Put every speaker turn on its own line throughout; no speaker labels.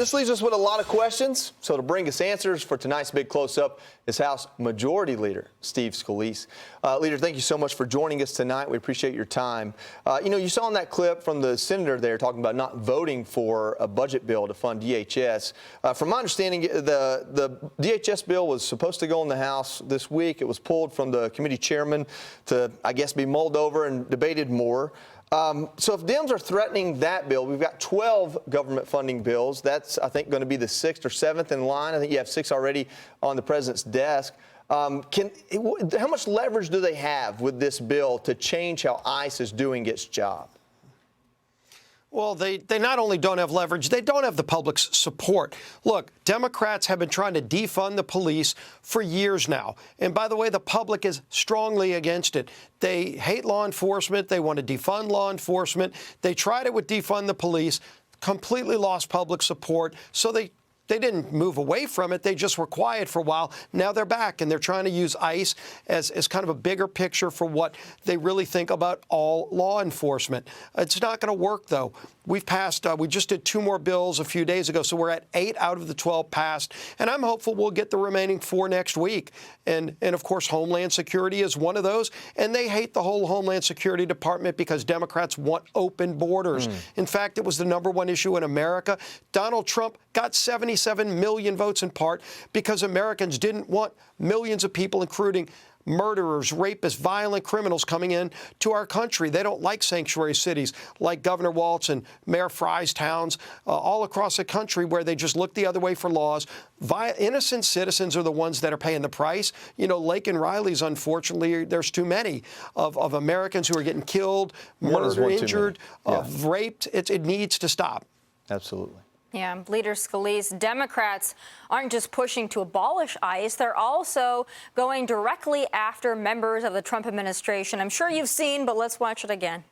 This leaves us with a lot of questions. So to bring us answers for tonight's big close-up is House Majority Leader Steve Scalise. Leader, thank you so much for joining us tonight. We appreciate your time. You saw in that clip from the senator there talking about not voting for a budget bill to fund DHS. From my understanding, the DHS bill was supposed to go in the House this week. It was pulled from the committee chairman to, I guess, be mulled over and debated more. So if Dems are threatening that bill, we've got 12 government funding bills. That's, I think, going to be the 6th or 7th in line. I think you have 6 already on the president's desk. How much leverage do they have with this bill to change how ICE is doing its job?
Well, they not only don't have leverage, they don't have the public's support. Look, Democrats have been trying to defund the police for years now. And by the way, the public is strongly against it. They hate law enforcement. They want to defund law enforcement. They tried it with defund the police, completely lost public support. So they didn't move away from it. They just were quiet for a while. Now they're back, and they're trying to use ICE as kind of a bigger picture for what they really think about all law enforcement. It's not going to work, though. We've passed, we just did 2 more bills a few days ago, so we're at 8 out of the 12 passed, and I'm hopeful we'll get the remaining 4 next week. And of course, Homeland Security is one of those, and they hate the whole Homeland Security Department because Democrats want open borders. In fact, it was the #1 issue in America. Donald Trump got 77 million votes in part because Americans didn't want millions of people, including murderers, rapists, violent criminals coming in to our country. They don't like sanctuary cities like Governor Walz and Mayor Fry's towns all across the country where they just look the other way for laws. Innocent citizens are the ones that are paying the price. You know, Lake and Riley's, unfortunately, there's too many of Americans who are getting killed, murdered, injured, raped. It needs to stop.
Absolutely.
Yeah, Leader Scalise, Democrats aren't just pushing to abolish ICE, they're also going directly after members of the Trump administration. I'm sure you've seen, but let's watch it again.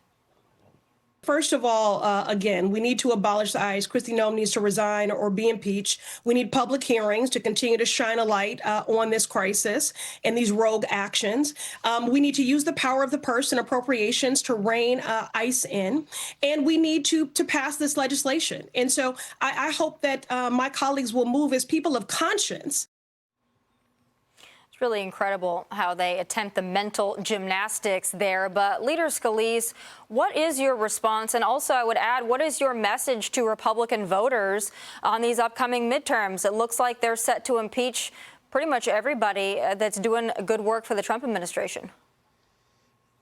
First of all, again, we need to abolish the ICE. Kristi Noem needs to resign or be impeached. We need public hearings to continue to shine a light on this crisis and these rogue actions. We need to use the power of the purse and appropriations to rein ICE in. And we need to pass this legislation. And so I hope that my colleagues will move as people of conscience.
It's really incredible how they attempt the mental gymnastics there. But Leader Scalise, what is your response? And also, I would add, what is your message to Republican voters on these upcoming midterms? It looks like they're set to impeach pretty much everybody that's doing good work for the Trump administration.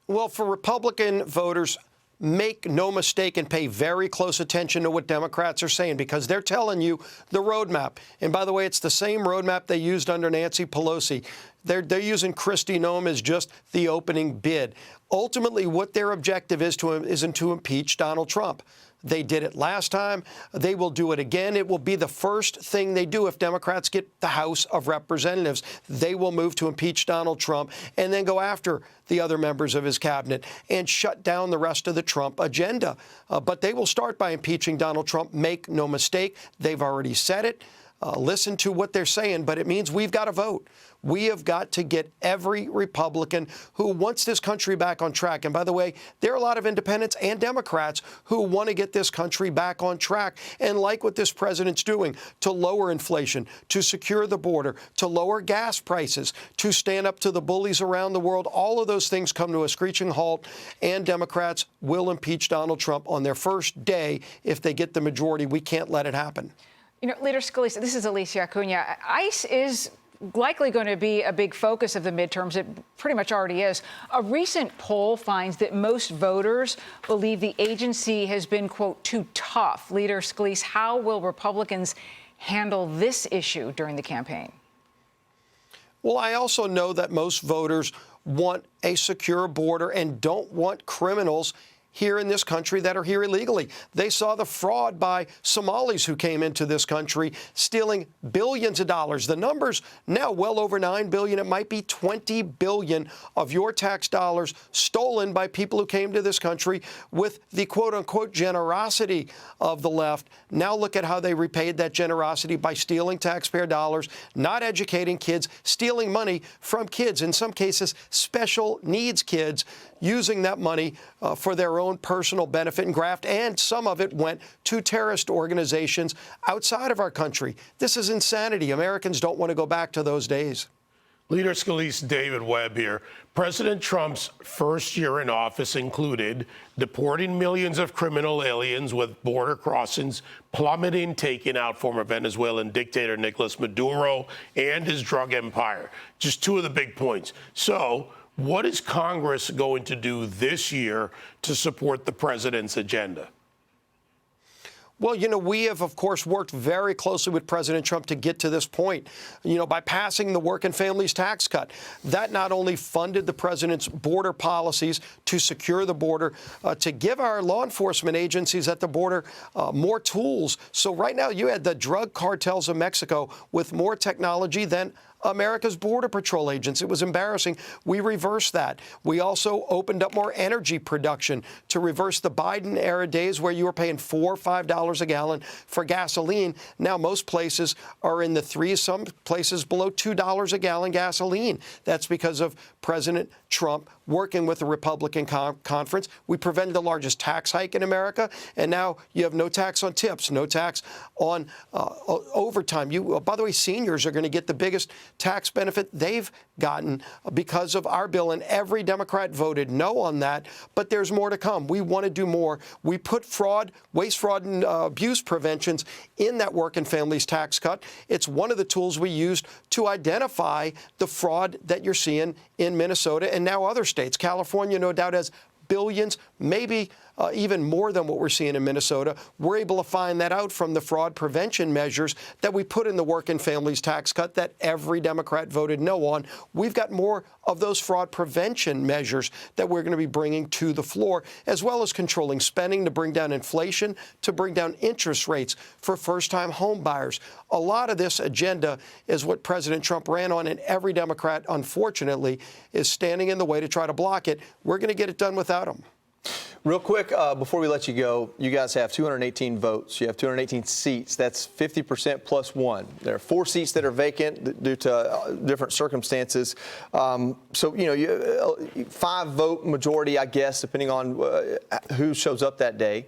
Well, for Republican voters, make no mistake and pay very close attention to what Democrats are saying, because they're telling you the roadmap. And by the way, it's the same roadmap they used under Nancy Pelosi. They're using Kristi Noem as just the opening bid. Ultimately, what their objective isn't to impeach Donald Trump. They did it last time. They will do it again. It will be the first thing they do if Democrats get the House of Representatives. They will move to impeach Donald Trump and then go after the other members of his cabinet and shut down the rest of the Trump agenda. But they will start by impeaching Donald Trump. Make no mistake. They've already said it. Listen to what they're saying, but it means we've got to vote. We have got to get every Republican who wants this country back on track. And by the way, there are a lot of independents and Democrats who want to get this country back on track and like what this president's doing to lower inflation, to secure the border, to lower gas prices, to stand up to the bullies around the world. All of those things come to a screeching halt, and Democrats will impeach Donald Trump on their first day if they get the majority. We can't let it happen.
You know, Leader Scalise, this is Alicia Acuna. ICE is likely going to be a big focus of the midterms. It pretty much already is. A recent poll finds that most voters believe the agency has been, quote, too tough. Leader Scalise, how will Republicans handle this issue during the campaign?
Well, I also know that most voters want a secure border and don't want criminals here in this country that are here illegally. They saw the fraud by Somalis who came into this country, stealing billions of dollars. The number's now well over $9 billion. It might be $20 billion of your tax dollars stolen by people who came to this country with the quote-unquote generosity of the left. Now look at how they repaid that generosity by stealing taxpayer dollars, not educating kids, stealing money from kids, in some cases special needs kids, using that money for their own personal benefit and graft, and some of it went to terrorist organizations outside of our country. This is insanity. Americans don't want to go back to those days.
Leader Scalise, David Webb here. President Trump's first year in office included deporting millions of criminal aliens with border crossings plummeting, taking out former Venezuelan dictator Nicolas Maduro and his drug empire. Just two of the big points. So what is Congress going to do this year to support the president's agenda?
Well, we have, of course, worked very closely with President Trump to get to this point, by passing the Work and Families tax cut. That not only funded the president's border policies to secure the border, to give our law enforcement agencies at the border more tools. So right now you had the drug cartels of Mexico with more technology than America's Border Patrol agents. It was embarrassing. We reversed that. We also opened up more energy production to reverse the Biden-era days where you were paying $4 or $5 a gallon for gasoline. Now most places are in the threes, some places below $2 a gallon gasoline. That's because of President Trump working with the Republican conference. We prevented the largest tax hike in America, and now you have no tax on tips, no tax on overtime. By the way, seniors are going to get the biggest tax benefit they've gotten because of our bill, and every Democrat voted no on that. But there's more to come. We want to do more. We put fraud, waste, fraud, and abuse preventions in that Work and Families tax cut. It's one of the tools we used to identify the fraud that you're seeing in Minnesota and now other states. California, no doubt, has billions, maybe even more than what we're seeing in Minnesota. We're able to find that out from the fraud prevention measures that we put in the Work and Families tax cut that every Democrat voted no on. We've got more of those fraud prevention measures that we're going to be bringing to the floor, as well as controlling spending to bring down inflation, to bring down interest rates for first-time home buyers. A lot of this agenda is what President Trump ran on, and every Democrat, unfortunately, is standing in the way to try to block it. We're going to get it done without him.
Real quick, before we let you go, you guys have 218 votes. You have 218 seats. That's 50% plus one. There are 4 seats that are vacant due to different circumstances. So, 5-vote majority, I guess, depending on who shows up that day.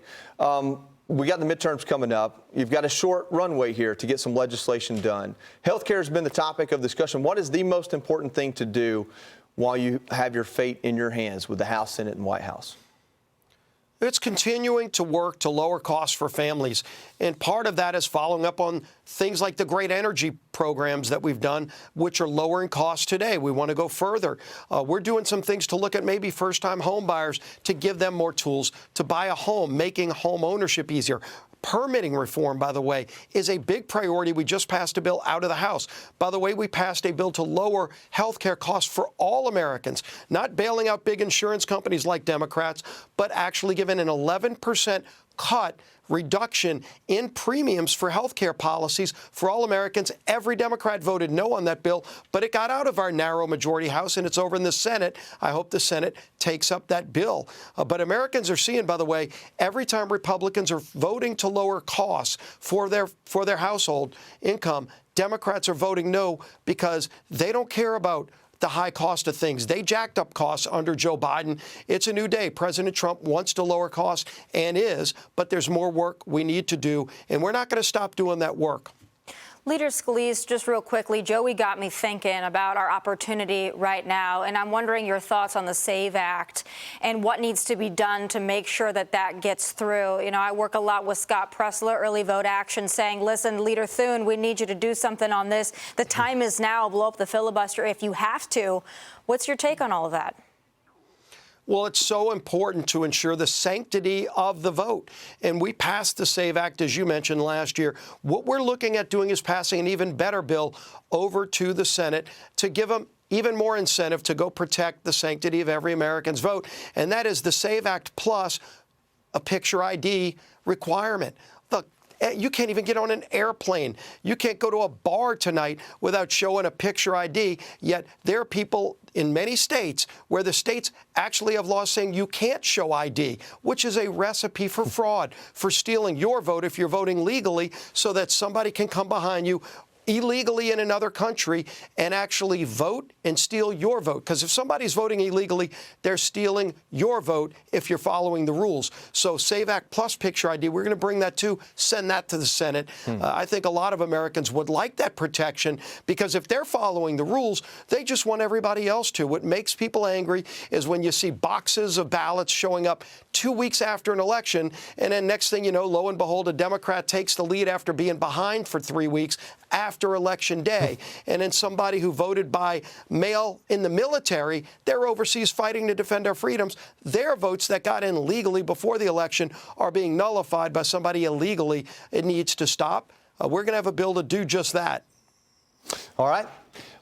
We got the midterms coming up. You've got a short runway here to get some legislation done. Healthcare has been the topic of discussion. What is the most important thing to do while you have your fate in your hands with the House, Senate, and White House?
It's continuing to work to lower costs for families. And part of that is following up on things like the great energy programs that we've done, which are lowering costs today. We want to go further. We're doing some things to look at maybe first-time home buyers to give them more tools to buy a home, making home ownership easier. Permitting reform, by the way, is a big priority. We just passed a bill out of the House. By the way, we passed a bill to lower health care costs for all Americans, not bailing out big insurance companies like Democrats, but actually giving an 11% reduction in premiums for health care policies for all Americans. Every Democrat voted no on that bill, but it got out of our narrow majority House, and it's over in the Senate. I hope the Senate takes up that bill. But Americans are seeing, by the way, every time Republicans are voting to lower costs for their household income, Democrats are voting no because they don't care about the high cost of things. They jacked up costs under Joe Biden. It's a new day. President Trump wants to lower costs and is, but there's more work we need to do, and we're not going to stop doing that work.
Leader Scalise, just real quickly, Joey got me thinking about our opportunity right now, and I'm wondering your thoughts on the SAVE Act and what needs to be done to make sure that that gets through. I work a lot with Scott Pressler, Early Vote Action, saying, listen, Leader Thune, we need you to do something on this. The time is now. Blow up the filibuster if you have to. What's your take on all of that?
Well, it's so important to ensure the sanctity of the vote. And we passed the SAVE Act, as you mentioned, last year. What we're looking at doing is passing an even better bill over to the Senate to give them even more incentive to go protect the sanctity of every American's vote. And that is the SAVE Act plus a picture ID requirement. Look, you can't even get on an airplane. You can't go to a bar tonight without showing a picture ID, yet there are people in many states where the states actually have laws saying you can't show ID, which is a recipe for fraud, for stealing your vote if you're voting legally so that somebody can come behind you illegally in another country and actually vote and steal your vote. Because if somebody's voting illegally, they're stealing your vote if you're following the rules. So Save Act Plus picture ID, we're going to bring that too, send that to the Senate. I think a lot of Americans would like that protection because if they're following the rules, they just want everybody else to. What makes people angry is when you see boxes of ballots showing up 2 weeks after an election, and then next thing you know, lo and behold, a Democrat takes the lead after being behind for 3 weeks after Election Day. And then somebody who voted by mail in the military, they're overseas fighting to defend our freedoms. Their votes that got in legally before the election are being nullified by somebody illegally. It needs to stop. We're going to have a bill to do just that.
All right.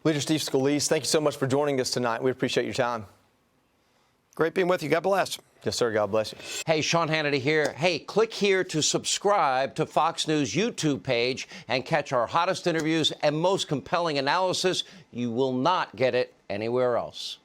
Leader Steve Scalise, thank you so much for joining us tonight. We appreciate your time.
Great being with you. God bless.
Yes, sir. God bless you.
Hey, Sean Hannity here. Hey, click here to subscribe to Fox News YouTube page and catch our hottest interviews and most compelling analysis. You will not get it anywhere else.